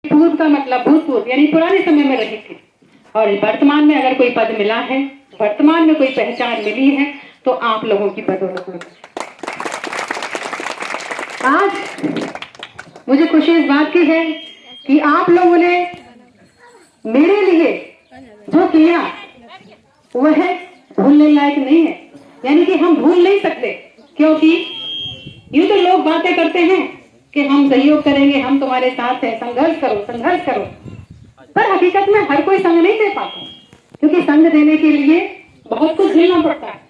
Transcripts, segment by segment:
पूर्व का मतलब भूतपूर्व यानी पुराने समय में रही थी, और वर्तमान में अगर कोई पद मिला है, वर्तमान में कोई पहचान मिली है, तो आप लोगों की बदौलत में। आज मुझे खुशी इस बात की है कि आप लोगों ने मेरे लिए जो किया वह भूलने लायक नहीं है, यानी कि हम भूल नहीं सकते। क्योंकि यूं तो लोग बातें करते हैं कि हम सहयोग करेंगे, हम तुम्हारे साथ हैं, संघर्ष करो संघर्ष करो, पर हकीकत में हर कोई संग नहीं दे पाता, क्योंकि संग देने के लिए बहुत कुछ झेलना पड़ता है,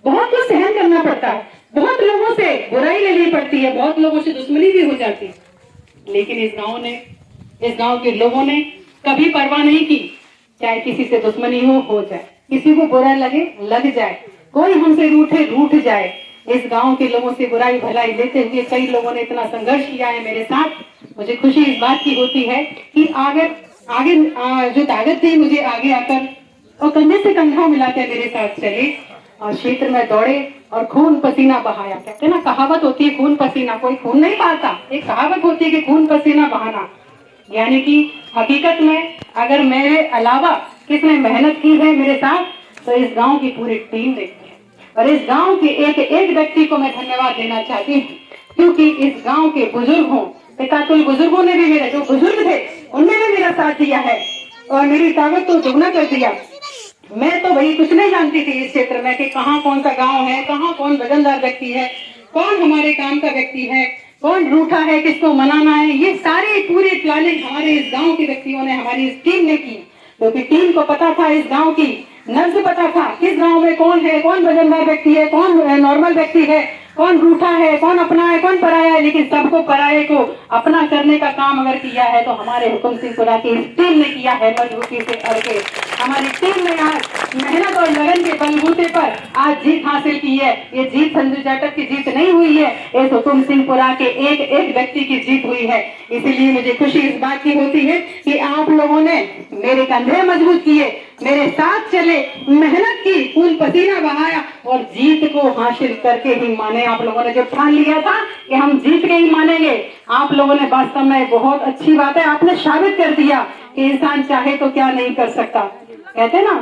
बहुत कुछ सहन करना पड़ता है, बहुत लोगों से बुराई लेनी पड़ती है, बहुत लोगों से दुश्मनी भी हो जाती है। लेकिन इस गांव के लोगों ने कभी परवाह नहीं की, चाहे किसी से दुश्मनी हो जाए, किसी को बुरा लगे लग जाए, कोई हमसे रूठे रूठ जाए, इस गांव के लोगों से बुराई भलाई लेते हुए कई लोगों ने इतना संघर्ष किया है मेरे साथ। मुझे खुशी इस बात की होती है कि आगे जो ताकत थी मुझे आगे आकर और कंधे से कंधा मिलाकर मेरे साथ चले और क्षेत्र में दौड़े और खून पसीना बहाया। कहते हैं ना, कहावत होती है खून पसीना, कोई खून नहीं बहाता, एक कहावत होती है कि खून पसीना बहाना। यानी कि हकीकत में अगर मेरे अलावा किसने मेहनत की है मेरे साथ, तो इस गांव की पूरी टीम ने की है। और इस गांव के एक एक व्यक्ति को मैं धन्यवाद देना चाहती हूँ, क्योंकि इस गांव के बुजुर्गों, पिताकुल बुजुर्गों ने भी, मेरे जो बुजुर्ग थे उनने भी मेरा साथ दिया है और मेरी ताकत को दुगना कर दिया। मैं तो भाई कुछ नहीं जानती थी इस क्षेत्र में कि कहाँ कौन सा गांव है, कहाँ कौन वजनदार व्यक्ति है, कौन हमारे काम का व्यक्ति है, कौन रूठा है, किसको मनाना है। ये सारी पूरी प्लानिंग हमारे इस गांव के व्यक्तियों ने, हमारी इस टीम ने की, क्योंकि टीम को पता था, इस गांव की नब्ज पता था, किस गांव में कौन है, कौन वजनदार व्यक्ति है, कौन नॉर्मल व्यक्ति है, कौन रूठा है, कौन अपना है, कौन पराया है। लेकिन सबको पराये को अपना करने का काम अगर किया है तो हमारे हुकुम सिंहपुरा की इस टीम ने किया है, मजबूती से अड़के। हमारी टीम ने आज मेहनत और लगन के बलबूते पर आज जीत हासिल की है। ये जीत संजू जाटव की जीत नहीं हुई है, इस हुकुम सिंहपुरा के एक एक व्यक्ति की जीत हुई है। इसीलिए मुझे खुशी इस बात की होती है कि आप लोगों ने मेरे कंधे मजबूत किए, मेरे साथ चले, मेहनत की, खून पसीना बहाया और जीत को हासिल करके ही माने। आप लोगों ने जो ठान लिया था कि हम जीत के ही मानेंगे, आप लोगों ने वास्तव में बहुत अच्छी बात है, आपने साबित कर दिया कि इंसान चाहे तो क्या नहीं कर सकता। कहते ना,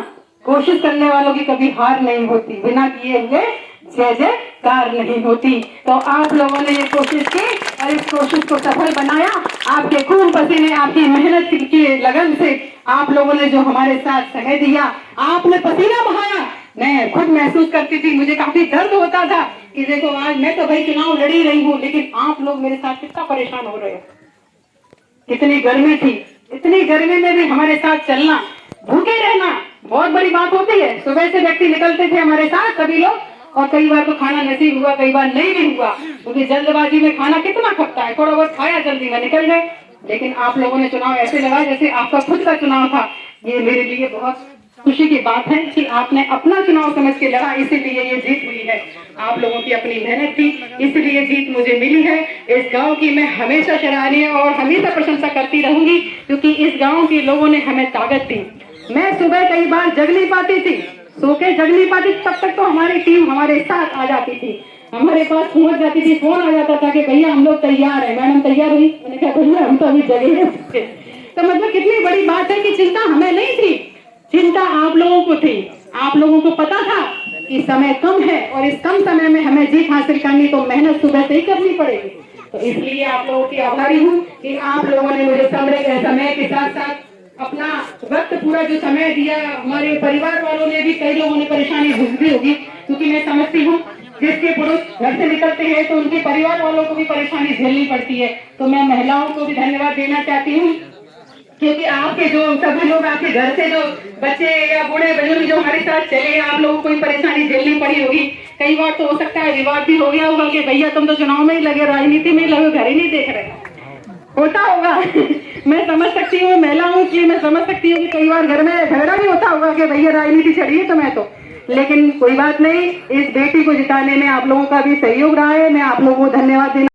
कोशिश करने वालों की कभी हार नहीं होती, बिना किए हुए जय जयकार नहीं होती। तो आप लोगों ने ये कोशिश की और इस कोशिश को सफल बनाया। आपके खून पसीने, आपकी मेहनत की लगन से आप लोगों ने जो हमारे साथ समय दिया, आपने पसीना बहाया। मैं खुद महसूस करती थी, मुझे काफी दर्द होता था कि देखो आज मैं तो भाई चुनाव लड़ी रही हूँ, लेकिन आप लोग मेरे साथ कितना परेशान हो रहे हो। कितनी गर्मी थी, इतनी गर्मी में भी हमारे साथ चलना, भूखे रहना बहुत बड़ी बात होती है। सुबह से व्यक्ति निकलते थे हमारे साथ सभी लोग, और कई बार तो खाना नसीब हुआ, कई बार नहीं भी हुआ, क्योंकि जल्दबाजी में खाना कितना खपता है, थोड़ा बहुत खाया, जल्दी में निकल गए। लेकिन आप लोगों ने चुनाव ऐसे लगा जैसे आपका खुद का चुनाव था। ये मेरे लिए बहुत खुशी की बात है कि आपने अपना चुनाव समझ के लड़ा, इसीलिए ये जीत हुई है। आप लोगों की अपनी मेहनत थी, इसलिए जीत मुझे मिली है। इस गांव की मैं हमेशा सराहनीय और हमेशा प्रशंसा करती रहूंगी, क्योंकि इस गांव के लोगों ने हमें ताकत दी। मैं सुबह कई बार जग नहीं पाती थी, सो के जग नहीं पाती, तब तक तो हमारी टीम हमारे साथ आ जाती थी, हमारे पास पहुंच जाती थी, फोन आ जाता था कि भैया हम लोग तैयार है। मैडम तैयार हुई? मैंने कहा भैया हम तो अभी जगे हैं। तो मतलब कितनी बड़ी बात है कि चिंता हमें नहीं थी, चिंता आप लोगों को थी। आप लोगों को पता था कि समय कम है और इस कम समय में हमें जीत हासिल करनी, तो मेहनत सुबह से ही करनी पड़ेगी। तो इसलिए आप लोगों की आभारी हूँ कि आप लोगों ने मुझे समय के साथ साथ अपना वक्त पूरा जो समय दिया। हमारे परिवार वालों ने भी, कई लोगों ने परेशानी भुगती होगी, क्योंकि मैं समझती हूँ जिसके पुरुष घर से निकलते हैं तो उनके परिवार वालों को भी परेशानी झेलनी पड़ती है। तो मैं महिलाओं को भी धन्यवाद देना चाहती हूँ, क्योंकि आपके जो सभी लोग, आपके घर से जो बच्चे या बूढ़े बुजुर्ग जो हमारे साथ चले, आप लोगों को भी परेशानी झेलनी पड़ी होगी। कई बार तो हो सकता है विवाद भी हो गया होगा कि भैया तुम तो चुनाव में ही लगे, राजनीति में ही लगे, घर ही नहीं देख रहे, होता होगा। मैं समझ सकती हूँ, महिला हूँ इसलिए मैं समझ सकती हूँ कि कई बार घर में झगड़ा भी होता होगा कि भैया राजनीति चढ़ी है तो मैं तो, लेकिन कोई बात नहीं, इस बेटी को जिताने में आप लोगों का भी सहयोग रहा है। मैं आप लोगों को धन्यवाद देना